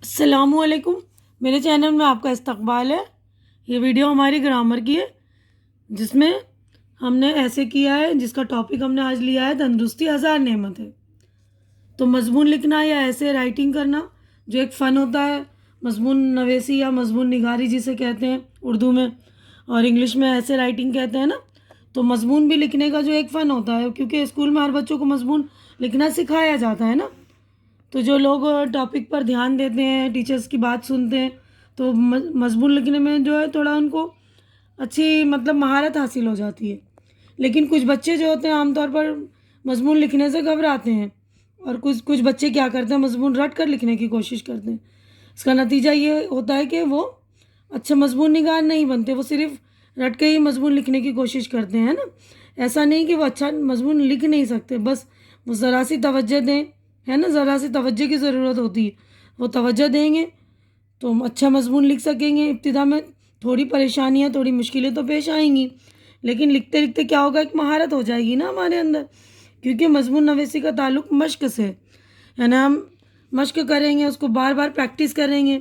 السلام علیکم، میرے چینل میں آپ کا استقبال ہے۔ یہ ویڈیو ہماری گرامر کی ہے جس میں ہم نے ایسے کیا ہے، جس کا ٹاپک ہم نے آج لیا ہے تندرستی ہزار نعمت ہے۔ تو مضمون لکھنا یا ایسے رائٹنگ کرنا جو ایک فن ہوتا ہے، مضمون نویسی یا مضمون نگاری جسے کہتے ہیں اردو میں، اور انگلش میں ایسے رائٹنگ کہتے ہیں نا۔ تو مضمون بھی لکھنے کا جو ایک فن ہوتا ہے، کیونکہ اسکول میں ہر بچوں کو مضمون لکھنا سکھایا جاتا ہے نا، تو جو لوگ ٹاپک پر دھیان دیتے ہیں، ٹیچرس کی بات سنتے ہیں، تو مضمون لکھنے میں جو ہے تھوڑا ان کو اچھی مہارت حاصل ہو جاتی ہے۔ لیکن کچھ بچے جو ہوتے ہیں عام طور پر مضمون لکھنے سے گھبراتے ہیں، اور کچھ بچے کیا کرتے ہیں، مضمون رٹ کر لکھنے کی کوشش کرتے ہیں۔ اس کا نتیجہ یہ ہوتا ہے کہ وہ اچھے مضمون نگار نہیں بنتے، وہ صرف رٹ کے ہی مضمون لکھنے کی کوشش کرتے ہیں نا۔ ایسا نہیں کہ وہ اچھا مضمون لکھ نہیں سکتے، بس وہ ذرا سی توجہ دیں، ہے نا، ذرا سی توجہ کی ضرورت ہوتی ہے، وہ توجہ دیں گے تو ہم اچھا مضمون لکھ سکیں گے۔ ابتدا میں تھوڑی پریشانیاں، تھوڑی مشکلیں تو پیش آئیں گی، لیکن لکھتے لکھتے کیا ہوگا، ایک مہارت ہو جائے گی نا ہمارے اندر، کیونکہ مضمون نویسی کا تعلق مشق سے ہے، یعنی ہم مشق کریں گے، اس کو بار بار پریکٹس کریں گے،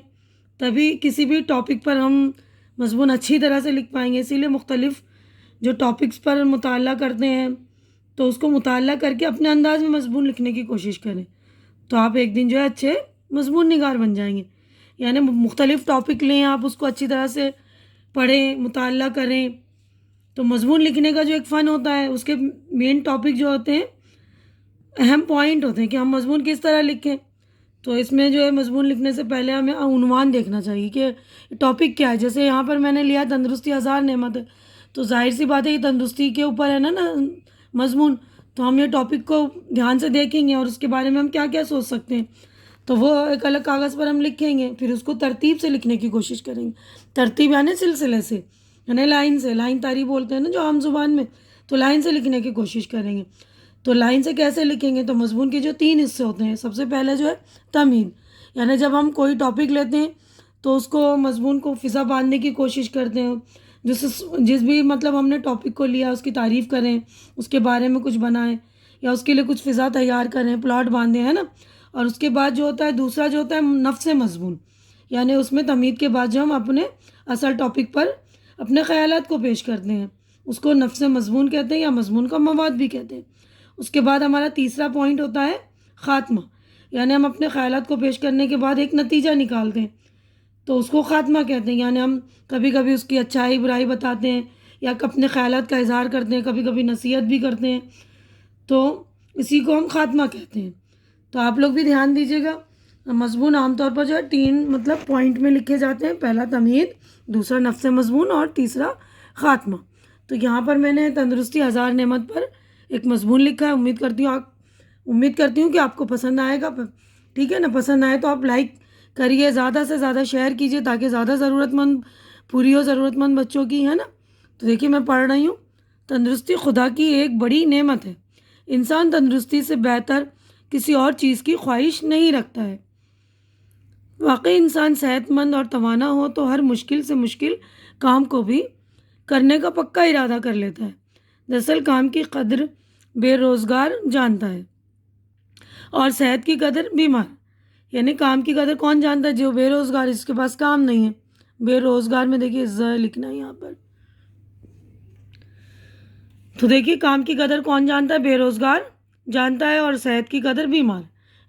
تبھی کسی بھی ٹاپک پر ہم مضمون اچھی طرح سے لکھ پائیں گے۔ اسی لیے مختلف جو ٹاپکس پر مطالعہ کرتے ہیں تو اس کو مطالعہ کر کے اپنے انداز میں مضمون لکھنے کی کوشش کریں، تو آپ ایک دن جو ہے اچھے مضمون نگار بن جائیں گے۔ یعنی مختلف ٹاپک لیں، آپ اس کو اچھی طرح سے پڑھیں، مطالعہ کریں، تو مضمون لکھنے کا جو ایک فن ہوتا ہے، اس کے مین ٹاپک جو ہوتے ہیں، اہم پوائنٹ ہوتے ہیں کہ ہم مضمون کس طرح لکھیں۔ تو اس میں جو ہے مضمون لکھنے سے پہلے ہمیں عنوان دیکھنا چاہیے کہ ٹاپک کیا ہے۔ جیسے یہاں پر میں نے لیا تندرستی ہزار نعمت ہے، تو ظاہر سی بات ہے یہ تندرستی کے اوپر ہے نا مضمون، تو ہم یہ ٹاپک کو دھیان سے دیکھیں گے اور اس کے بارے میں ہم کیا کیا سوچ سکتے ہیں، تو وہ ایک الگ کاغذ پر ہم لکھیں گے، پھر اس کو ترتیب سے لکھنے کی کوشش کریں گے۔ ترتیب یعنی سلسلے سے، یعنی لائن سے، لائن طاری بولتے ہیں نا جو عام زبان میں، تو لائن سے لکھنے کی کوشش کریں گے۔ تو لائن سے کیسے لکھیں گے، تو مضمون کے جو 3 حصے ہوتے ہیں، سب سے پہلے جو ہے تمہید، یعنی جب ہم کوئی ٹاپک لیتے ہیں تو اس کو مضمون کو فضا باندھنے کی کوشش کرتے ہیں، جس بھی ہم نے ٹاپک کو لیا اس کی تعریف کریں، اس کے بارے میں کچھ بنائیں، یا اس کے لیے کچھ فضا تیار کریں، پلاٹ باندھیں، ہے نا۔ اور اس کے بعد جو ہوتا ہے دوسرا جو ہوتا ہے نفس مضمون، یعنی اس میں تمہید کے بعد جو ہم اپنے اصل ٹاپک پر اپنے خیالات کو پیش کرتے ہیں، اس کو نفس مضمون کہتے ہیں یا مضمون کا مواد بھی کہتے ہیں۔ اس کے بعد ہمارا تیسرا پوائنٹ ہوتا ہے خاتمہ، یعنی ہم اپنے خیالات کو پیش کرنے کے بعد ایک نتیجہ نکالتے ہیں، تو اس کو خاتمہ کہتے ہیں، یعنی ہم کبھی کبھی اس کی اچھائی برائی بتاتے ہیں، یا اپنے خیالات کا اظہار کرتے ہیں، کبھی کبھی نصیحت بھی کرتے ہیں، تو اسی کو ہم خاتمہ کہتے ہیں۔ تو آپ لوگ بھی دھیان دیجیے گا، مضمون عام طور پر جو ہے 3 پوائنٹ میں لکھے جاتے ہیں، پہلا تمہید، دوسرا نفس مضمون، اور تیسرا خاتمہ۔ تو یہاں پر میں نے تندرستی ہزار نعمت پر ایک مضمون لکھا ہے، امید کرتی ہوں کہ آپ کو پسند آئے گا، ٹھیک ہے نا۔ پسند آئے تو آپ لائک کریے، زیادہ سے زیادہ شیئر کیجیے تاکہ زیادہ ضرورت مند پوری ہو، ضرورت مند بچوں کی، ہے نا۔ تو دیکھیے میں پڑھ رہی ہوں، تندرستی خدا کی ایک بڑی نعمت ہے، انسان تندرستی سے بہتر کسی اور چیز کی خواہش نہیں رکھتا ہے۔ واقعی انسان صحت مند اور توانا ہو تو ہر مشکل سے مشکل کام کو بھی کرنے کا پکا ارادہ کر لیتا ہے۔ دراصل کام کی قدر بے روزگار جانتا ہے اور صحت کی قدر بیمار، یعنی کام کی قدر کون جانتا ہے، جو بے روزگار، اس کے پاس کام نہیں ہے۔ بے روزگار میں دیکھیے لکھنا ہے یہاں پر، تو دیکھیے کام کی قدر کون جانتا ہے، بے روزگار جانتا ہے، اور صحت کی قدر بیمار،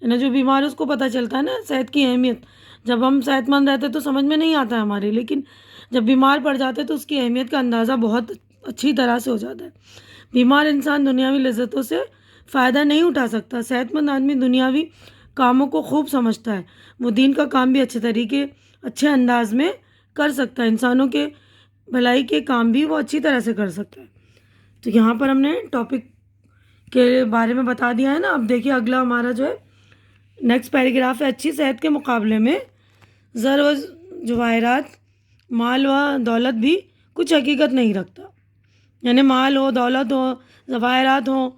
یعنی جو بیمار ہے اس کو پتہ چلتا ہے نا صحت کی اہمیت۔ جب ہم صحت مند رہتے تو سمجھ میں نہیں آتا ہے ہمارے، لیکن جب بیمار پڑ جاتے تو اس کی اہمیت کا اندازہ بہت اچھی طرح سے ہو جاتا ہے۔ بیمار انسان دنیاوی لذتوں سے فائدہ نہیں اٹھا سکتا، صحت مند آدمی دنیاوی کاموں کو خوب سمجھتا ہے، وہ دین کا کام بھی اچھے انداز میں کر سکتا ہے، انسانوں کے بھلائی کے کام بھی وہ اچھی طرح سے کر سکتا ہے۔ تو یہاں پر ہم نے ٹاپک کے بارے میں بتا دیا ہے نا۔ اب دیکھیے اگلا ہمارا جو ہے نیکسٹ پیراگراف ہے، اچھی صحت کے مقابلے میں زر و جواہرات، مال و دولت بھی کچھ حقیقت نہیں رکھتا، یعنی مال ہو، دولت ہو، جواہرات ہو،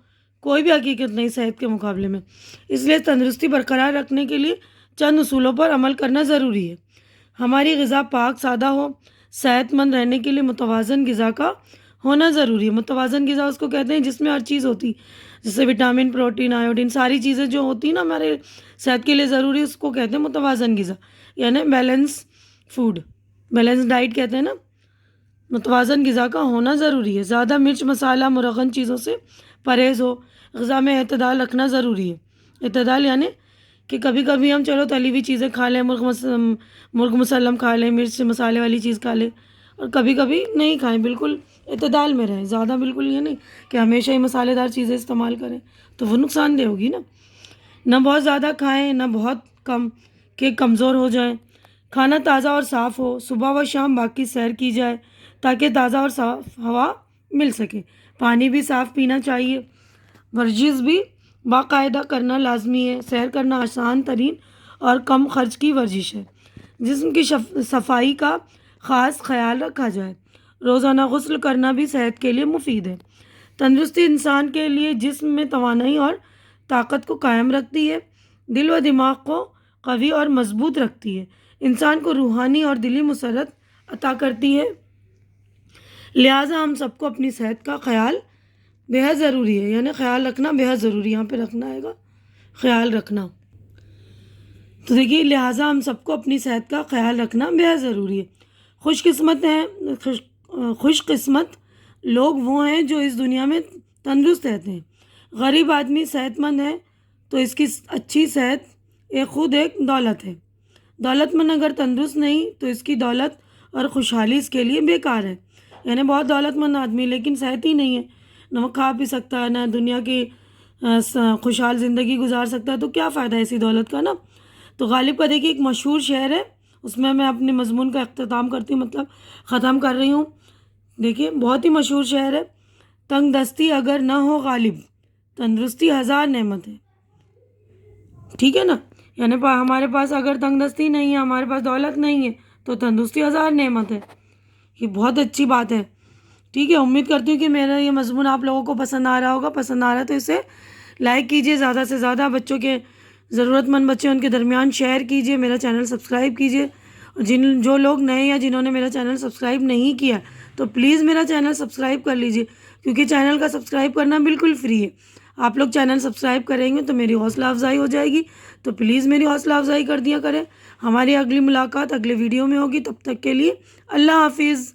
کوئی بھی حقیقت نہیں صحت کے مقابلے میں۔ اس لیے تندرستی برقرار رکھنے کے لیے چند اصولوں پر عمل کرنا ضروری ہے۔ ہماری غذا پاک سادہ ہو، صحت مند رہنے کے لیے متوازن غذا کا ہونا ضروری ہے۔ متوازن غذا اس کو کہتے ہیں جس میں ہر چیز ہوتی، جیسے وٹامن، پروٹین، آیوڈین، ساری چیزیں جو ہوتی ہیں نا ہمارے صحت کے لیے ضروری، اس کو کہتے ہیں متوازن غذا، یعنی بیلنس فوڈ، بیلنس ڈائٹ کہتے ہیں نا. متوازن غذا کا ہونا ضروری ہے. زیادہ مرچ، مسالہ، مرغن چیزوں سے پرہیز ہو. غذا میں اعتدال رکھنا ضروری ہے. اعتدال یعنی کہ کبھی کبھی ہم چلو تلی ہوئی چیزیں کھا لیں، مرغ مسلم کھا لیں، مرچ مسالے والی چیز کھا لیں، اور کبھی کبھی نہیں کھائیں. بالکل اعتدال میں رہیں. زیادہ بالکل یہ نہیں کہ ہمیشہ ہی مسالے دار چیزیں استعمال کریں، تو وہ نقصان دہ ہوگی نا. نہ بہت زیادہ کھائیں نہ بہت کم کہ کمزور ہو جائیں. کھانا تازہ اور صاف ہو. صبح و شام باقی سیر کی جائے تاکہ تازہ اور صاف ہوا مل سکے. پانی بھی صاف پینا چاہیے. ورزش بھی باقاعدہ کرنا لازمی ہے. سیر کرنا آسان ترین اور کم خرچ کی ورزش ہے. جسم کی صفائی کا خاص خیال رکھا جائے. روزانہ غسل کرنا بھی صحت کے لیے مفید ہے. تندرستی انسان کے لیے جسم میں توانائی اور طاقت کو قائم رکھتی ہے. دل و دماغ کو قوی اور مضبوط رکھتی ہے. انسان کو روحانی اور دلی مسرت عطا کرتی ہے. لہٰذا ہم سب کو اپنی صحت کا خیال بہت ضروری ہے. یعنی خیال رکھنا بہت ضروری ہے. یہاں پہ رکھنا آئے گا خیال رکھنا. تو دیکھیے لہٰذا ہم سب کو اپنی صحت کا خیال رکھنا بہت ضروری ہے. خوش قسمت لوگ وہ ہیں جو اس دنیا میں تندرست رہتے ہیں. غریب آدمی صحت مند ہے تو اس کی اچھی صحت خود ایک دولت ہے. دولت مند اگر تندرست نہیں تو اس کی دولت اور خوشحالی اس کے لیے بیکار ہے. یعنی بہت دولت مند آدمی لیکن صحت ہی نہیں ہے، نہ وہ کھا پی سکتا ہے، نہ دنیا کی خوشحال زندگی گزار سکتا ہے، تو کیا فائدہ ہے ایسی دولت کا نا. تو غالب کا دیکھیے ایک مشہور شعر ہے، اس میں اپنے مضمون کا اختتام کرتی ہوں، مطلب ختم کر رہی ہوں. دیکھیے بہت ہی مشہور شعر ہے. تنگ دستی اگر نہ ہو غالب، تندرستی ہزار نعمت ہے. ٹھیک ہے نا. یعنی ہمارے پاس اگر تنگ دستی نہیں ہے، ہمارے پاس دولت نہیں ہے، تو تندرستی ہزار نعمت ہے. یہ بہت اچھی بات ہے. ٹھیک ہے. امید کرتی ہوں کہ میرا یہ مضمون آپ لوگوں کو پسند آ رہا ہوگا. پسند آ رہا ہے تو اسے لائک کیجیے، زیادہ سے زیادہ بچوں کے، ضرورت مند بچے ان کے درمیان شیئر کیجیے. میرا چینل سبسکرائب کیجیے. اور جو لوگ نئے یا جنہوں نے میرا چینل سبسکرائب نہیں کیا تو پلیز میرا چینل سبسکرائب کر لیجیے، کیونکہ چینل کا سبسکرائب کرنا بالکل فری ہے. آپ لوگ چینل سبسکرائب کریں گے تو میری حوصلہ افزائی ہو جائے گی. تو پلیز میری حوصلہ افزائی کر دیا کریں. ہماری اگلی ملاقات اگلے ویڈیو میں ہوگی. تب تک کے لیے اللہ حافظ.